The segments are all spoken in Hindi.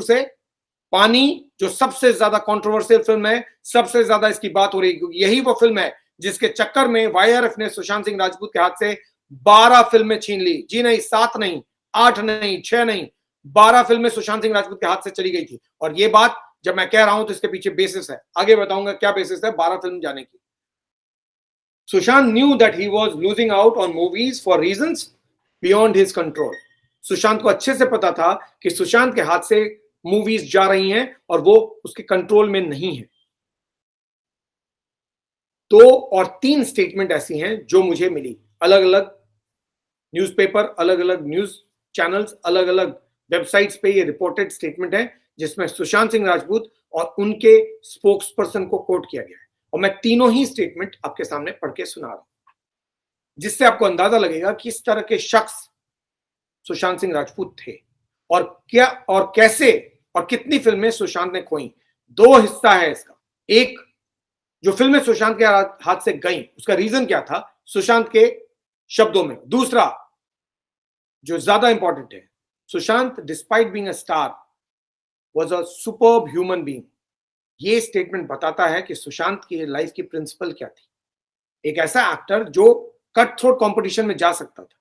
से पानी, जो सबसे ज्यादा कंट्रोवर्शियल फिल्म है, सबसे ज्यादा इसकी बात हो रही है, क्योंकि यही वो फिल्म है जिसके चक्कर में वाईआरएफ ने सुशांत सिंह राजपूत के हाथ से 12 फिल्में छीन ली। जी नहीं, 7 नहीं, 8 नहीं, 6 नहीं, 12 फिल्में सुशांत सिंह राजपूत के हाथ से चली गई थी। और ये बात जब मैं कह रहा हूं तो इसके पीछे बेसिस है, आगे बताऊंगा क्या बेसिस है 12 फिल्म जाने की। Sushant knew that he was losing out on movies for reasons beyond his control. Sushant को अच्छे से पता था कि सुशांत के हाथ से मूवीज जा रही हैं और वो उसके कंट्रोल में नहीं है। 2 और 3 स्टेटमेंट ऐसी हैं जो मुझे मिली, अलग अलग न्यूज़पेपर, अलग अलग न्यूज चैनल्स, अलग अलग वेबसाइट्स पे ये रिपोर्टेड स्टेटमेंट है जिसमें सुशांत सिंह राजपूत और उनके स्पोक्स पर्सन को कोट किया गया है। और मैं तीनों ही स्टेटमेंट आपके सामने पढ़ के सुना रहा हूं, जिससे आपको अंदाजा लगेगा कि इस तरह के शख्स सुशांत सिंह राजपूत थे और क्या और कैसे और कितनी फिल्में सुशांत ने खोई। 2 हिस्सा है इसका। एक, जो फिल्में सुशांत के हाथ से गई उसका रीजन क्या था सुशांत के शब्दों में। दूसरा, जो ज्यादा इंपॉर्टेंट है, Sushant despite being a star was a superb human being. ये स्टेटमेंट बताता है कि सुशांत की लाइफ की प्रिंसिपल क्या थी। एक ऐसा एक्टर जो कट थ्रोट कंपटीशन में जा सकता था,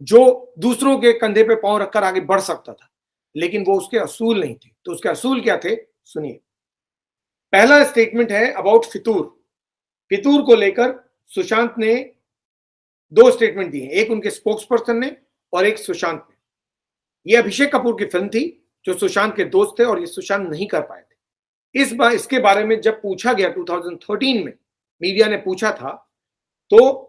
जो दूसरों के कंधे पे पांव रखकर आगे बढ़ सकता था, लेकिन वो उसके असूल नहीं थे। तो उसके असूल क्या थे, सुनिए। पहला स्टेटमेंट है अबाउट फितूर। फितूर को लेकर सुशांत ने 2 स्टेटमेंट दिए, एक उनके स्पोक्स पर्सन ने और एक सुशांत ने। ये अभिषेक कपूर की फिल्म थी जो सुशांत के दोस्त थे और ये सुशांत नहीं कर पाए थे। इसके बारे में जब पूछा गया 2013 में, मीडिया ने पूछा था, तो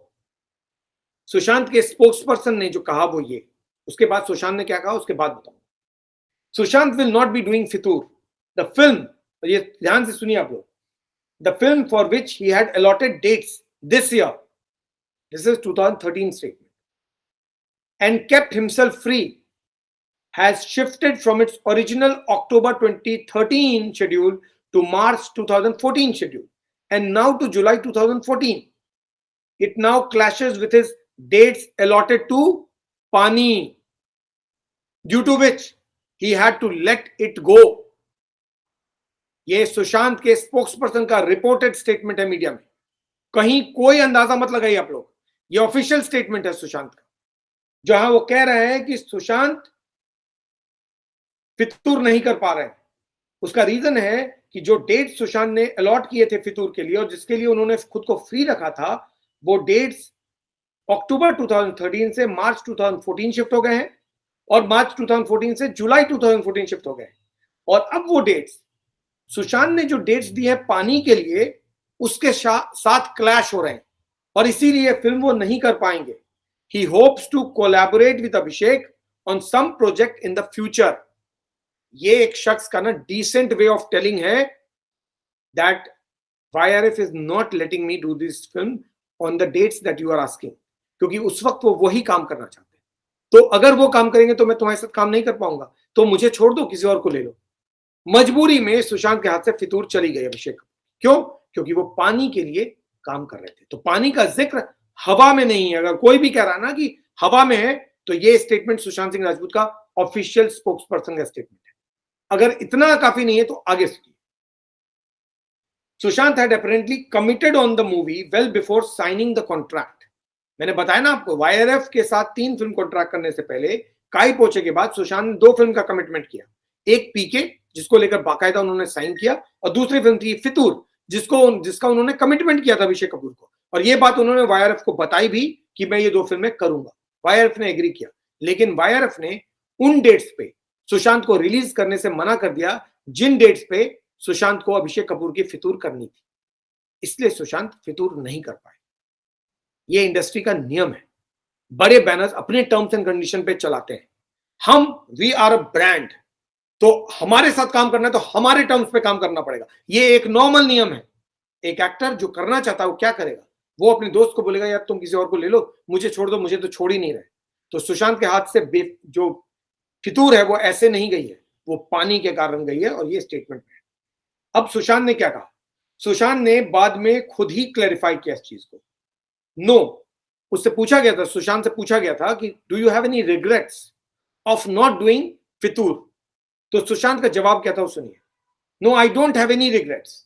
सुशांत के स्पोक्स पर्सन ने जो कहा वो ये, उसके बाद सुशांत ने क्या कहा उसके बाद बताऊंगा। Sushant will not be doing Fitoor the film, ये ध्यान से सुनिए आप लोग, the film for which he had allotted dates this year, this is 2013 statement, and kept himself free has shifted from its original October 2013 schedule to March 2014 schedule and now to July 2014. It now clashes with his dates allotted to Pani, due to which he had to let it go. ये सुशांत के स्पोक्स पर्सन का रिपोर्टेड स्टेटमेंट है मीडिया में, कहीं कोई अंदाजा मत लगाइए आप लोग, ये ऑफिशियल स्टेटमेंट है सुशांत का, जहां वो कह रहे हैं कि सुशांत फितूर नहीं कर पा रहे हैं। उसका रीजन है कि जो डेट्स सुशांत ने अलॉट किए थे फितूर के लिए और जिसके लिए उन्होंने खुद को फ्री रखा था, वो डेट्स अक्टूबर 2013 से मार्च 2014 शिफ्ट हो गए हैं और मार्च 2014 से जुलाई 2014 शिफ्ट हो गए हैं। और अब वो डेट्स, सुशांत ने जो डेट्स दी है पानी के लिए, उसके साथ क्लैश हो रहे हैं और इसीलिए फिल्म वो नहीं कर पाएंगे। He hopes to collaborate with Abhishek on some project in the future. ये एक शख्स का ना डिसेंट वे ऑफ टेलिंग है that YRF is not letting me do this film on the dates that you are asking, क्योंकि उस वक्त वो वही काम करना चाहते हैं। तो अगर वो काम करेंगे तो मैं तुम्हारे साथ काम नहीं कर पाऊंगा, तो मुझे छोड़ दो, किसी और को ले लो। मजबूरी में सुशांत के हाथ से फितूर चली गई अभिषेक। क्यों? क्योंकि वो पानी के लिए काम कर रहे थे। तो पानी का जिक्र हवा में नहीं है। अगर कोई भी कह रहा है ना कि हवा में है, तो ये स्टेटमेंट सुशांत सिंह राजपूत का ऑफिशियल स्पोक्स पर्सन का स्टेटमेंट है। अगर इतना काफी नहीं है तो आगे सुनिए। Sushant had apparently committed on the movie well before signing the contract. मैंने बताया ना आपको, वाईआरएफ के साथ 3 फिल्म कॉन्ट्रैक्ट करने से पहले काई पोचे के बाद सुशांत ने 2 फिल्म का कमिटमेंट किया। एक पीके, जिसको लेकर बाकायदा उन्होंने साइन किया, और दूसरी फिल्म थी फितूर, जिसका उन्होंने कमिटमेंट किया था अभिषेक कपूर को। और ये बात उन्होंने वाईआरएफ को बताई भी कि मैं ये 2 फिल्में करूंगा। वाईआरएफ ने एग्री किया, लेकिन वाईआरएफ ने उन डेट्स पे सुशांत को रिलीज करने से मना कर दिया जिन डेट्स पे सुशांत को अभिषेक कपूर की फितूर करनी थी। इसलिए सुशांत फितूर नहीं कर पाए। ये इंडस्ट्री का नियम है। बड़े बैनर्स अपने टर्म्स एंड कंडीशन पे चलाते हैं। हम वी आर अ ब्रांड, तो हमारे साथ काम करना है तो हमारे टर्म्स पे काम करना पड़ेगा। ये एक नॉर्मल नियम है। एक एक्टर जो करना चाहता है वो क्या करेगा? वो अपने दोस्त को बोलेगा यार तुम किसी और को ले लो, मुझे छोड़ दो, मुझे तो छोड़ ही नहीं रहे। तो सुशांत के हाथ से जो फितूर है वो ऐसे नहीं गई है, वो पानी के कारण गई है, और ये स्टेटमेंट है। अब सुशांत ने क्या कहा? सुशांत ने बाद में खुद ही क्लैरिफाई किया इस चीज को। नो, उससे पूछा गया था, सुशांत से पूछा गया था कि do you have any regrets of not doing Fitoor? तो सुशांत का जवाब क्या था वो सुनिए। No, I don't have any regrets,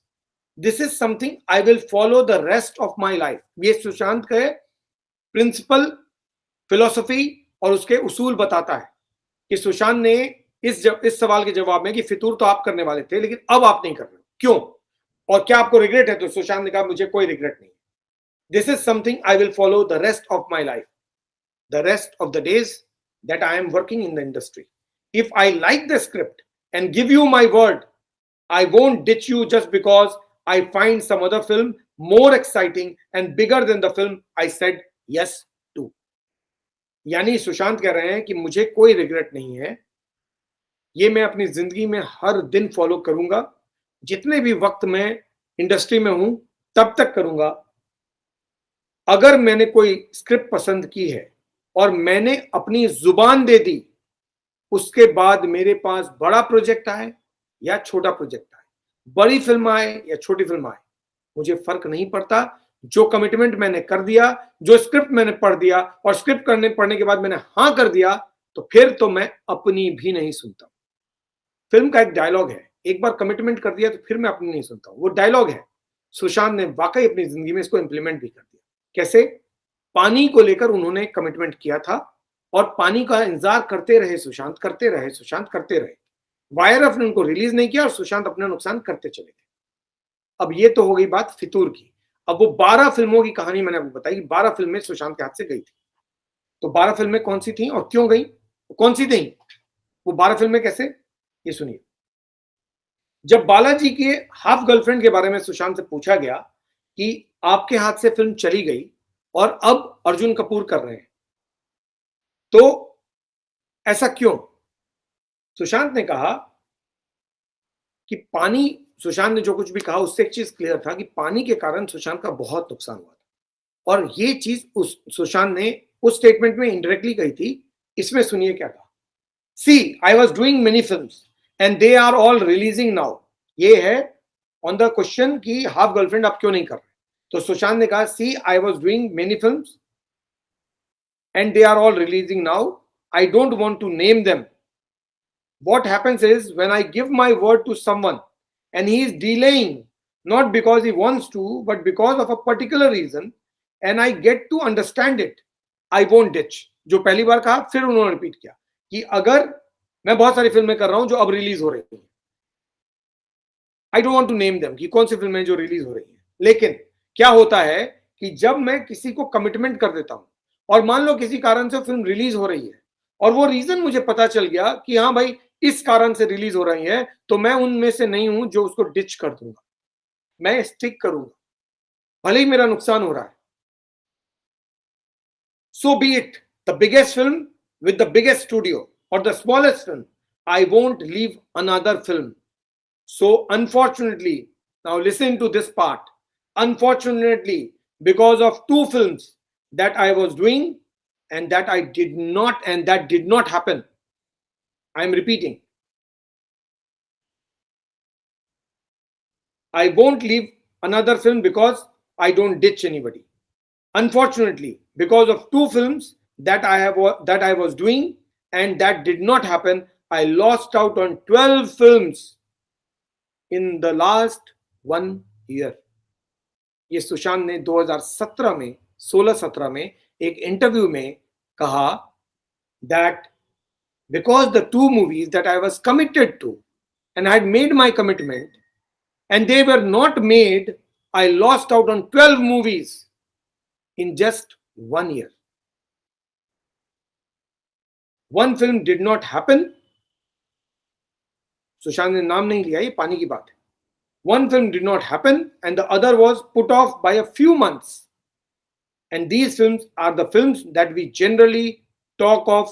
this is something I will follow the rest of my life. ये सुशांत के प्रिंसिपल, फिलोसफी और उसके उसूल बताता है कि सुशांत ने इस सवाल के जवाब में कि फितूर तो आप करने वाले थे लेकिन अब आप नहीं कर रहे, क्यों और क्या आपको रिग्रेट है? तो सुशांत ने कहा मुझे कोई रिग्रेट नहीं, this is something I will follow the rest of my life, the rest of the days that I am working in the industry. If I like the script and give you my word, I won't ditch you just because I find some other film more exciting and bigger than the film I said yes to. यानी सुशांत कह रहे हैं कि मुझे कोई रिग्रेट नहीं है, ये मैं अपनी जिंदगी में हर दिन फॉलो करूंगा, जितने भी वक्त मैं इंडस्ट्री में हूं तब तक करूंगा। अगर मैंने कोई स्क्रिप्ट पसंद की है और मैंने अपनी जुबान दे दी, उसके बाद मेरे पास बड़ा प्रोजेक्ट आए या छोटा प्रोजेक्ट आए, बड़ी फिल्म आए या छोटी फिल्म आए, मुझे फर्क नहीं पड़ता। जो कमिटमेंट मैंने कर दिया, जो स्क्रिप्ट मैंने पढ़ दिया और स्क्रिप्ट पढ़ने के बाद मैंने हाँ कर दिया, तो फिर तो मैं अपनी भी नहीं सुनता। फिल्म का एक डायलॉग है, एक बार कमिटमेंट कर दिया तो फिर मैं अपनी नहीं सुनता, वो डायलॉग है। सुशांत ने वाकई अपनी जिंदगी में इसको इंप्लीमेंट भी कर दिया। कैसे? पानी को लेकर उन्होंने कमिटमेंट किया था और पानी का इंतजार करते रहे सुशांत, करते रहे सुशांत, करते रहे। वायरफ ने उनको रिलीज नहीं किया और सुशांत अपना नुकसान करते चले गए। अब ये तो हो गई बात फितूर की। अब वो 12 फिल्मों की कहानी मैंने आपको बताई, 12 फिल्में सुशांत के हाथ से गई थी। तो 12 फिल्में कौन सी थी और क्यों गई, कौन सी थी वो 12 फिल्में, कैसे, ये सुनिए। जब बालाजी के हाफ गर्लफ्रेंड के बारे में सुशांत से पूछा गया कि आपके हाथ से फिल्म चली गई और अब अर्जुन कपूर कर रहे हैं, तो ऐसा क्यों? सुशांत ने कहा कि पानी, सुशांत ने जो कुछ भी कहा उससे एक चीज क्लियर था कि पानी के कारण सुशांत का बहुत नुकसान हुआ था। और ये चीज उस सुशांत ने उस स्टेटमेंट में इनडायरेक्टली कही थी। इसमें सुनिए क्या कहा। See, I was doing many films and they are all releasing now. ये है ऑन द क्वेश्चन कि हाफ गर्लफ्रेंड आप क्यों नहीं कर रहे, तो सुशांत ने कहा see, I was doing many films and they are all releasing now, I don't want to name them. What happens is when I give my word to someone and he is delaying, not because he wants to, but because of a particular reason, and I get to understand it, I won't ditch. जो पहली बार कहा फिर उन्होंने रिपीट किया कि अगर मैं बहुत सारी फिल्में कर रहा हूं जो अब रिलीज हो रही हैं, I don't want to name them कि कौन सी फिल्में जो रिलीज हो रही हैं, लेकिन क्या होता है कि जब मैं किसी को कमिटमेंट कर देता हूं और मान लो किसी कारण से फिल्म रिलीज हो रही है और वो रीजन मुझे पता चल गया कि हाँ भाई इस कारण से रिलीज हो रही है, तो मैं उनमें से नहीं हूं जो उसको डिच कर दूंगा, मैं स्टिक करूंगा भले ही मेरा नुकसान हो रहा है। So be it the biggest film with the biggest studio और the smallest film, I won't leave another film. So unfortunately, now listen to this part, unfortunately because of 2 films that I was doing and that did not happen. I am repeating. I won't leave another film because I don't ditch anybody. Unfortunately, because of 2 films that I was doing and that did not happen, I lost out on 12 films in the last 1 year. ये सुशांत ने 2017 में 16-17 में एक इंटरव्यू में कहा that because the 2 movies that I was committed to and I had made my commitment and they were not made, I lost out on 12 movies in just 1 year. One film did not happen. Sushant ने नाम नहीं लिया, ये पानी की बात है। One film did not happen and the other was put off by a few months. And these films are the films that we generally talk of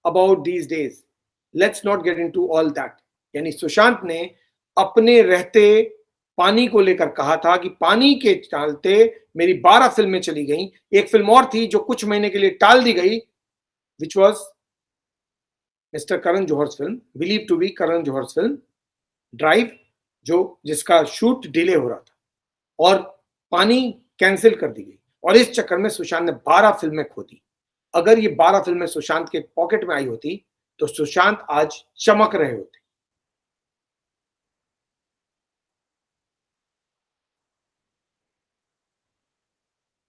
about these days. Let's not get into all that. यानी सुशांत ने अपने रहते पानी को लेकर कहा था कि पानी के चलते मेरी 12 फिल्में चली गईं। एक फिल्म और थी जो कुछ महीने के लिए टाल दी गई, which was mister Karan Johar film, believe to be Karan Johar film Drive, जिसका शूट डिले हो रहा था और पानी कैंसिल कर दी गई और इस चक्कर में सुशांत ने 12 फिल्में खो दी। अगर ये 12 फिल्में सुशांत के पॉकेट में आई होती तो सुशांत आज चमक रहे होते।